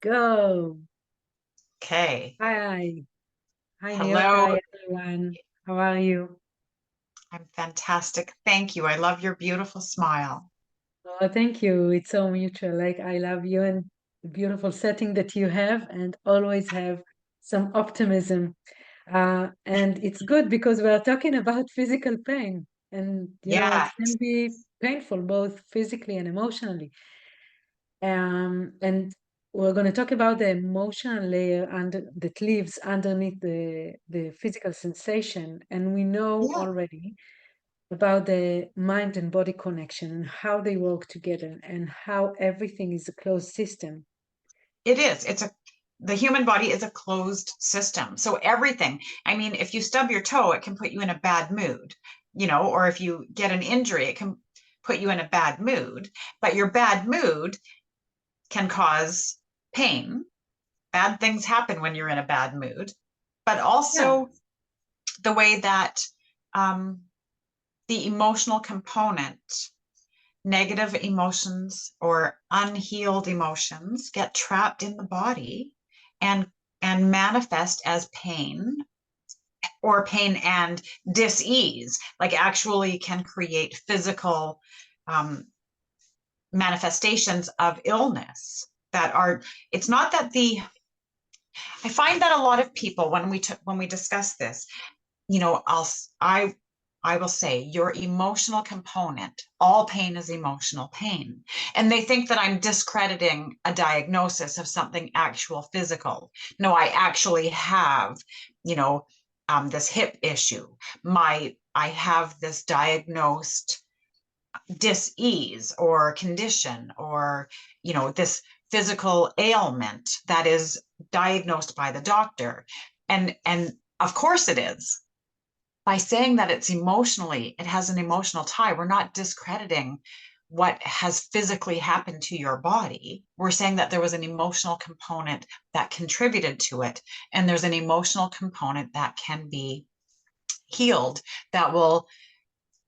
go. Okay. Hi. Hi, Neota. Hello. Hi, everyone. How are you? I'm fantastic. Thank you. I love your beautiful smile. Oh, thank you. It's so mutual. Like, I love you and the beautiful setting that you have, and always have some optimism. And it's good because we're talking about physical pain, and Yeah, it can be painful both physically and emotionally. And we're going to talk about the emotional layer that lives underneath the physical sensation. And we know yeah, already about the mind and body connection and how they work together and how everything is a closed system. it is. The human body is a closed system. So everything, I mean, if you stub your toe, it can put you in a bad mood, or if you get an injury, it can put you in a bad mood. But your bad mood can cause pain. Bad things happen when you're in a bad mood, but Yeah, also the way that um, the emotional component, negative emotions or unhealed emotions get trapped in the body and manifest as pain or pain and dis-ease, like actually can create physical um, manifestations of illness that are, it's not that I find that a lot of people when we discuss this, you know, I will say your emotional component, all pain is emotional pain. And they think that I'm discrediting a diagnosis of something actual physical. No, I actually have, you know, this hip issue. I have this diagnosed dis-ease or condition or, this physical ailment that is diagnosed by the doctor. And of course it is. By saying that it has an emotional tie, we're not discrediting what has physically happened to your body. We're saying that there was an emotional component that contributed to it, and there's an emotional component that can be healed, that will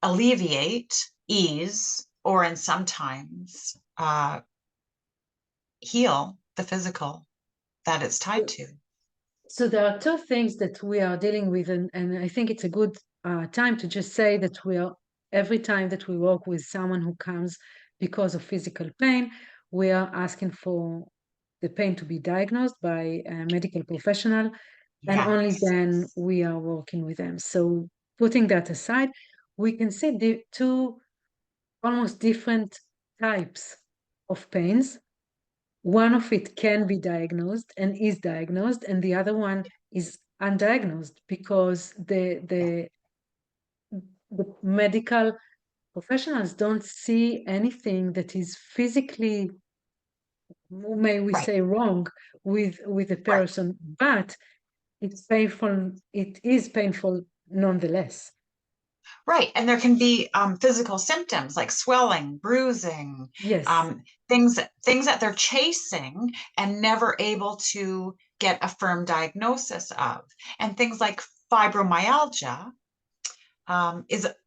alleviate, ease, or in sometimes heal the physical that it's tied to. so there are two things that we are dealing with, and I think it's a good time to just say that every time that we work with someone who comes because of physical pain, we are asking for the pain to be diagnosed by a medical professional, and only Yes. then we are working with them. So putting that aside, we can see the two almost different types of pains. One of it can be diagnosed and is diagnosed, and the other one is undiagnosed because Yeah. the medical professionals don't see anything that is physically, may we Right. say, wrong with the Right. person, but it's painful. It is painful nonetheless. Right. And there can be physical symptoms like swelling, bruising, Yes. um, things that they're chasing and never able to get a firm diagnosis of. And things like fibromyalgia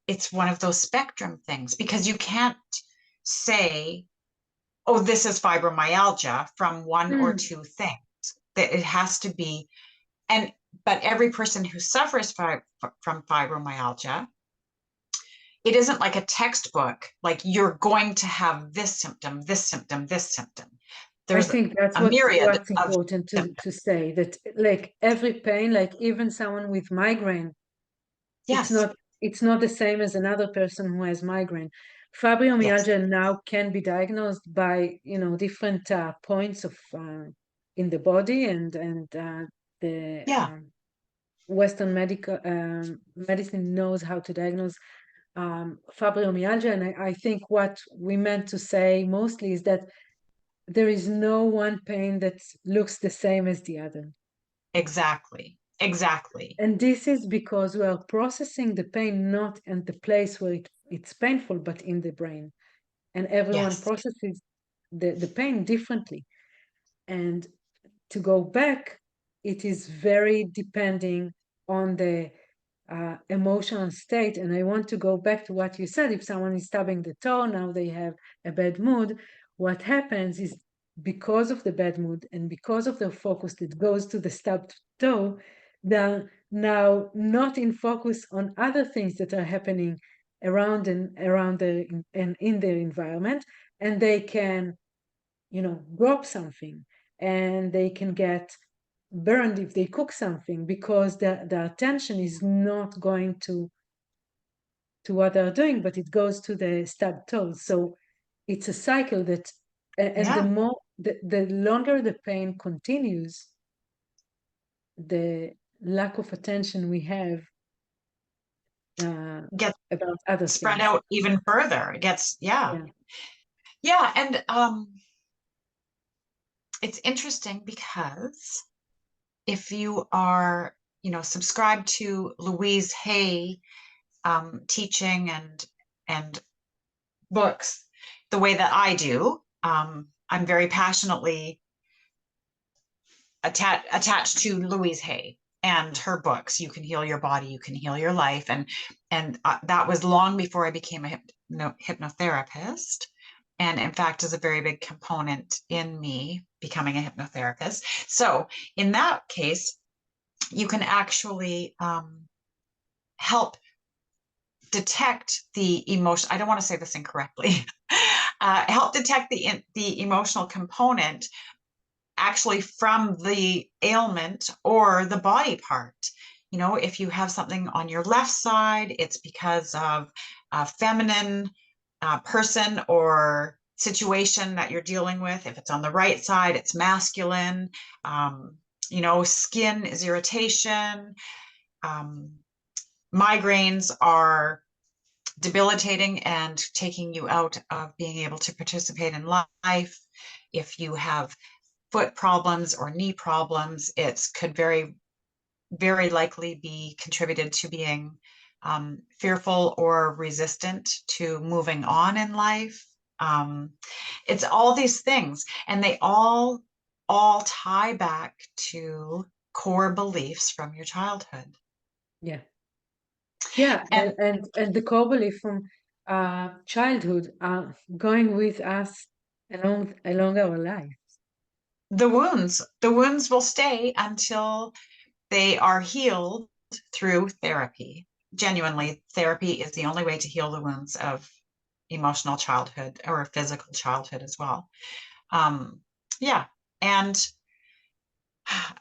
it's one of those spectrum things because you can't say, oh, this is fibromyalgia from one or Hmm. two things. That it has to be, and but every person who suffers from fibromyalgia, it isn't like a textbook, like you're going to have this symptom, this symptom, this symptom. I There's think that's a myriad what's of important symptoms. to say, that like every pain, like even someone with migraine, it's Yes. not it's not the same as another person who has migraine. Yes. Fibromyalgia now can be diagnosed by different points of in the body, and the Yeah. Western medical medicine knows how to diagnose fibromyalgia. And I think what we meant to say mostly is that there is no one pain that looks the same as the other. Exactly. Exactly. And this is because we are processing the pain not in the place where it's painful, but in the brain. And everyone Yes. processes the pain differently. And to go back, it is very depending on the emotional state. And I want to go back to what you said. If someone is stubbing the toe, now they have a bad mood. What happens is because of the bad mood and because of their focus that goes to the stubbed toe, they're now not in focus on other things that are happening around and in their environment, and they can, drop something, and they can get burned if they cook something, because the attention is not going to what they're doing, but it goes to the stubbed toes. So it's a cycle that, and Yeah. the longer the pain continues, the lack of attention we have Get about other spread things. out even further. It gets, yeah. Yeah. Yeah. And it's interesting because if you are, subscribed to Louise Hay teaching and books the way that I do, I'm very passionately attached to Louise Hay and her books. You Can Heal Your Body, You Can Heal Your Life, and that was long before I became a hypnotherapist. And in fact, is a very big component in me becoming a hypnotherapist. So in that case, you can actually help detect the emotion. I don't want to say this incorrectly. Help detect the emotional component actually from the ailment or the body part. If you have something on your left side, it's because of a feminine person or situation that you're dealing with. If it's on the right side, it's masculine. Skin is irritation. Migraines are debilitating and taking you out of being able to participate in life. If you have foot problems or knee problems, it could very, very likely be contributed to being fearful or resistant to moving on in life. It's all these things, and they all tie back to core beliefs from your childhood. Yeah. Yeah, And and the core belief from childhood are going with us along our life. the wounds will stay until they are healed through therapy. Genuinely, therapy is the only way to heal the wounds of emotional childhood or physical childhood as well. Yeah. And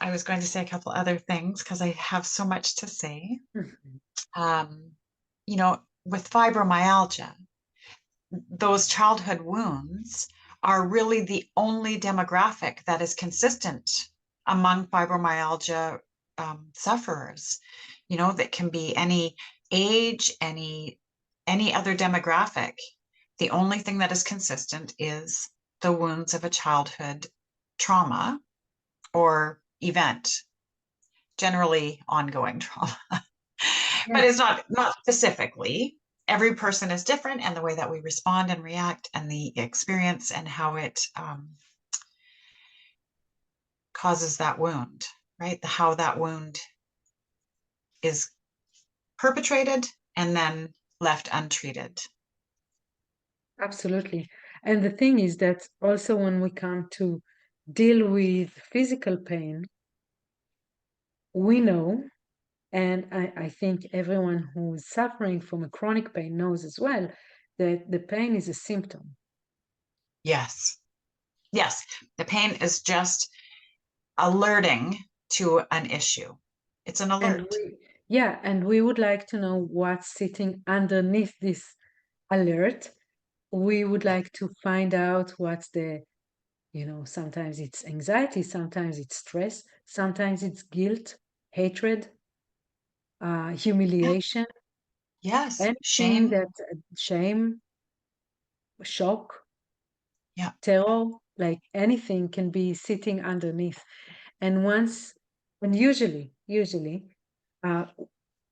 I was going to say a couple other things because I have so much to say. Mhm. Um, with fibromyalgia, those childhood wounds are really the only demographic that is consistent among fibromyalgia sufferers. That can be any age, any other demographic. The only thing that is consistent is the wounds of a childhood trauma or event, generally ongoing trauma. But Yeah, it's not specifically. Every person is different, and the way that we respond and react and the experience and how it causes that wound, right? How that wound is perpetrated and then left untreated. absolutely. And the thing is that also when we come to deal with physical pain, we know, and I think everyone who is suffering from a chronic pain knows as well, that the pain is a symptom. Yes. Yes. The pain is just alerting to an issue. It's an And alert. we would like to know what's sitting underneath this alert. We would like to find out what's sometimes it's anxiety, sometimes it's stress, sometimes it's guilt, hatred, Yeah. humiliation, Yes. anything Shame. that shame, shock, Yeah. terror, like anything can be sitting underneath. And usually, uh,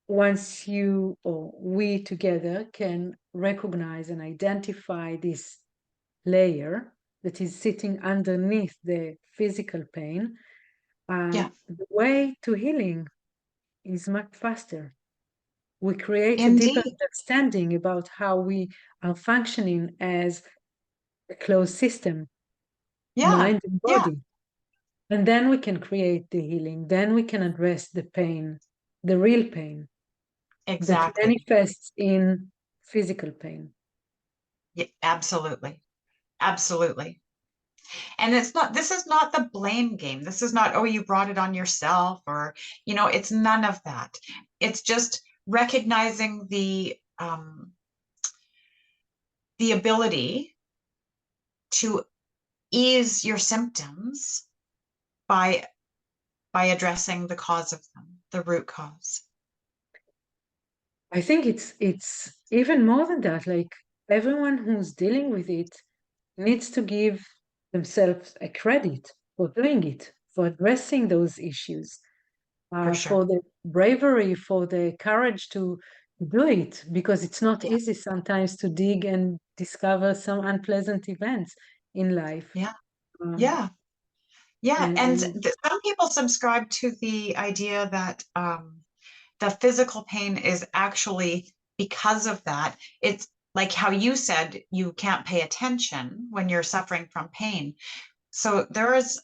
once you or we together can recognize and identify this layer that is sitting underneath the physical pain, Yeah. the way to healing is much faster. We create a deeper Indeed. understanding about how we are functioning as a closed system. Yeah. mind and Yeah. body. And then we can create the healing. Then we can address the pain, the real pain that Exactly. manifests in physical pain. Yeah, absolutely. Absolutely. And this is not the blame game. This is not, oh, you brought it on yourself, or, it's none of that. It's just recognizing the ability to ease your symptoms by addressing the cause of them, the root cause. I think it's even more than that. Like everyone who's dealing with it needs to give themselves a credit for doing it, for addressing those issues, For for sure. the bravery, for the courage to do it, because it's not Yeah. easy sometimes to dig and discover some unpleasant events in life. Yeah. Um, Yeah. Yeah. And and some people subscribe to the idea that the physical pain is actually because of that. It's like how you said you can't pay attention when you're suffering from pain. So there is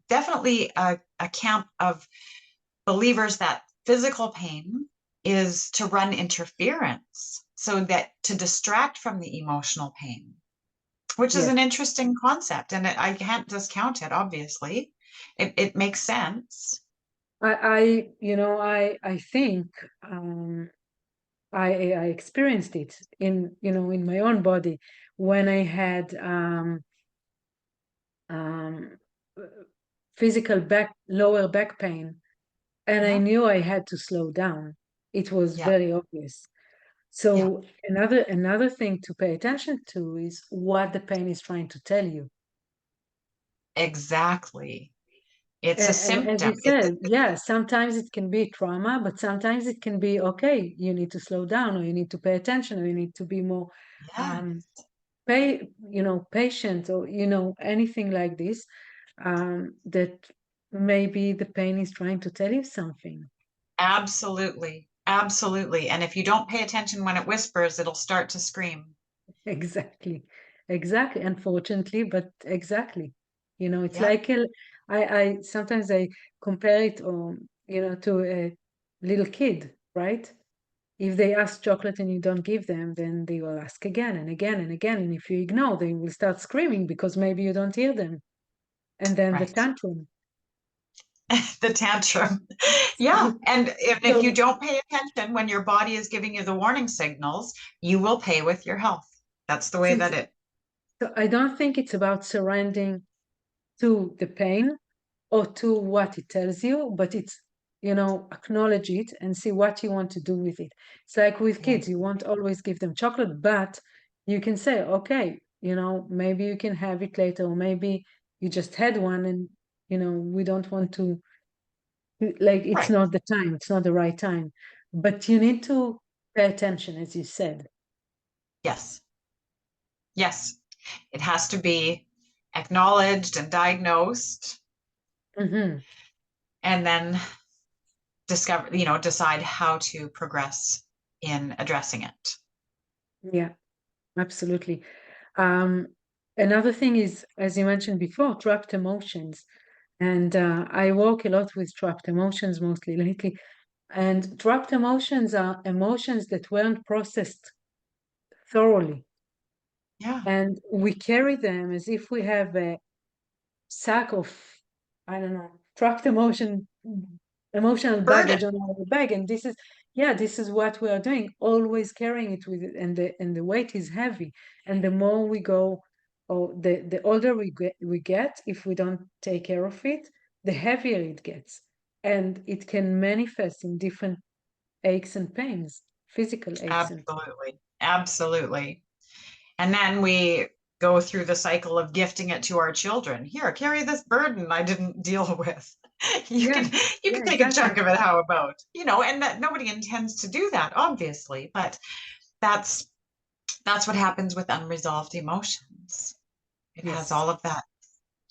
definitely a camp of believers that physical pain is to run interference, so that to distract from the emotional pain, which is yes, an interesting concept. And I can't discount it, obviously. It makes sense. I think I experienced it in my own body when I had um, physical lower back pain, and I Yeah. knew I had to slow down. It was Yeah. very obvious. Yeah. So another thing to pay attention to is what the pain is trying to tell you. Exactly. It's a And as you symptom. said, yeah, sometimes it can be trauma, but sometimes it can be okay. You need to slow down, or you need to pay attention, or you need to be more Yeah, um, patient, or anything like this. That maybe the pain is trying to tell you something. absolutely. Absolutely. And if you don't pay attention when it whispers, it'll start to scream. Exactly, exactly. Unfortunately, but exactly. It's Yeah. like I sometimes I compare it, to a little kid, right? If they ask chocolate and you don't give them, then they will ask again and again and again. And if you ignore, they will start screaming because maybe you don't hear them. And then the Right. tantrum. The tantrum. Yeah. And if you So, don't pay attention when your body is giving you the warning signals, you will pay with your health. That's the way so, that it, so I don't think it's about surrendering to the pain or to what it tells you, but it's, acknowledge it and see what you want to do with it. It's like with yeah, kids, you won't always give them chocolate, but you can say, okay, maybe you can have it later, or maybe you just had one and, we don't want to, like, it's right. not the time, it's not the right time. But you need to pay attention, as you said. Yes. Yes. It has to be acknowledged and diagnosed, Hmm. and then decide how to progress in addressing it. Yeah, absolutely. Um, Another thing is, as you mentioned before, trapped emotions. And I work a lot with trapped emotions mostly lately. And trapped emotions are emotions that weren't processed thoroughly. Yeah. And we carry them as if we have a sack of, I don't know, trapped emotional Burden. baggage on our bag. And this is what we are doing, always carrying it with it. And the weight is heavy. And the more we go, or the older we get, if we don't take care of it, the heavier it gets. And it can manifest in different aches and pains, physical aches and Absolutely. Absolutely. And then we go through the cycle of gifting it to our children. Here, carry this burden I didn't deal with. You yeah, can you yeah, can take a exactly. chunk of it, how about? And that nobody intends to do that, obviously, but that's that's what happens with unresolved emotions. It has Yes. all of that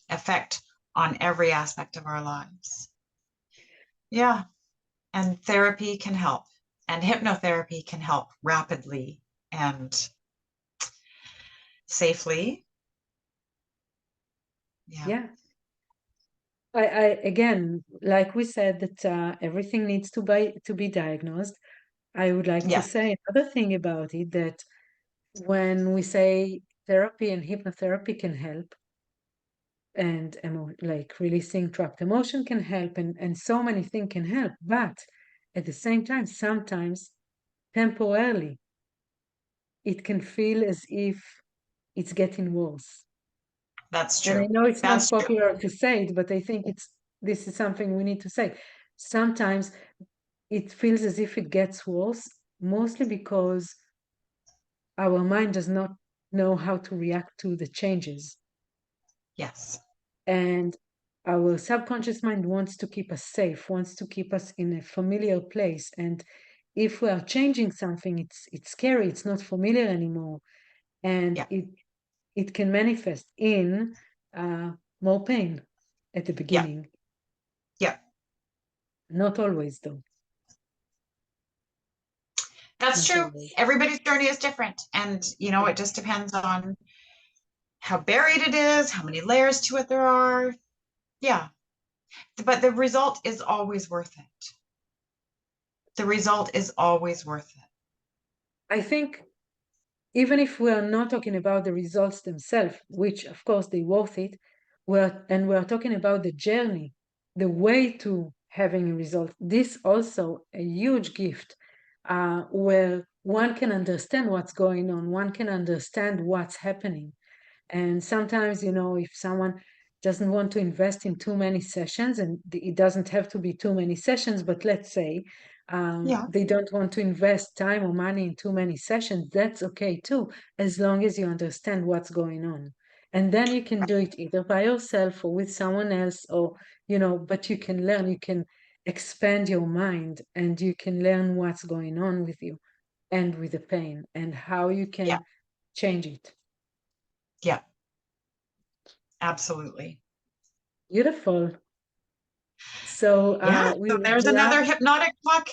effect on every aspect of our lives. Yeah, and therapy can help. And hypnotherapy can help rapidly and safely. Yeah. I again, like we said, that everything needs to be diagnosed. I would like to Yes. say another thing about it, that when we say therapy and hypnotherapy can help, and like releasing trapped emotion can help, and so many things can help, but at the same time, sometimes temporarily, it can feel as if it's getting worse. That's And I true. know it's not That's true. popular to say it, but I think this is something we need to say. Sometimes it feels as if it gets worse, mostly because our mind does not know how to react to the changes. Yes. And our subconscious mind wants to keep us safe, wants to keep us in a familiar place. And if we are changing something, it's scary, it's not familiar anymore. And Yeah. it can manifest in more pain at the Yeah. beginning. Yeah. Not always, though. That's Not true. always. Everybody's journey is different. And, Yeah. it just depends on how buried it is, how many layers to it there are. Yeah. But the result is always worth it. The result is always worth it. I think even if we are not talking about the results themselves, which of course they worth it, we're talking about the journey, the way to having a result. This also a huge gift, where one can understand what's going on, one can understand what's happening. And sometimes, if someone doesn't want to invest in too many sessions, and it doesn't have to be too many sessions, but let's say Yeah. they don't want to invest time or money in too many sessions, that's okay too, as long as you understand what's going on. And then you can do it either by yourself or with someone else, or, but you can learn, you can expand your mind, and you can learn what's going on with you and with the pain and how you Yeah. can change it. Yeah. Absolutely. Beautiful. So Yeah. we So would there's love, another hypnotic talk.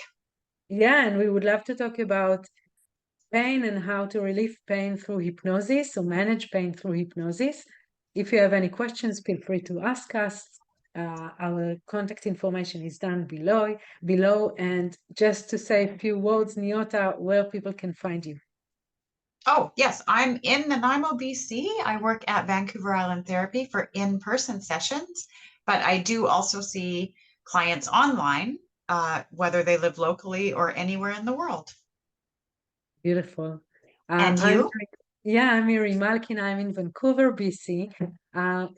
yeah, and we would love to talk about pain and how to relieve pain through hypnosis or manage pain through hypnosis. If you have any questions, feel free to ask us. Our contact information is down below. And just to say a few words, Neota, where people can find you. Oh, yes. I'm in Nanaimo, BC. I work at Vancouver Island Therapy for in-person sessions, but I do also see clients online, whether they live locally or anywhere in the world. Beautiful. And you? I'm Miri Malkin. I'm in Vancouver, BC,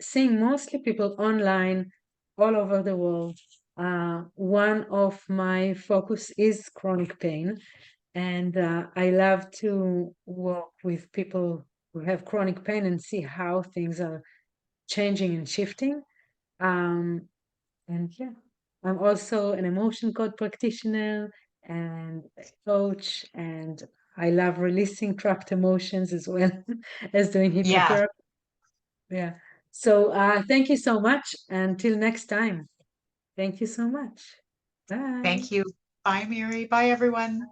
seeing mostly people online all over the world. One of my focus is chronic pain, and I love to work with people who have chronic pain and see how things are changing and shifting. Um, and yeah, I'm also an emotion code practitioner and a coach, and I love releasing trapped emotions as well as doing Yeah. hypnotherapy. Yeah. So thank you so much. Until next time. Thank you so much. Bye. Thank you. Bye, Mary. Bye, everyone.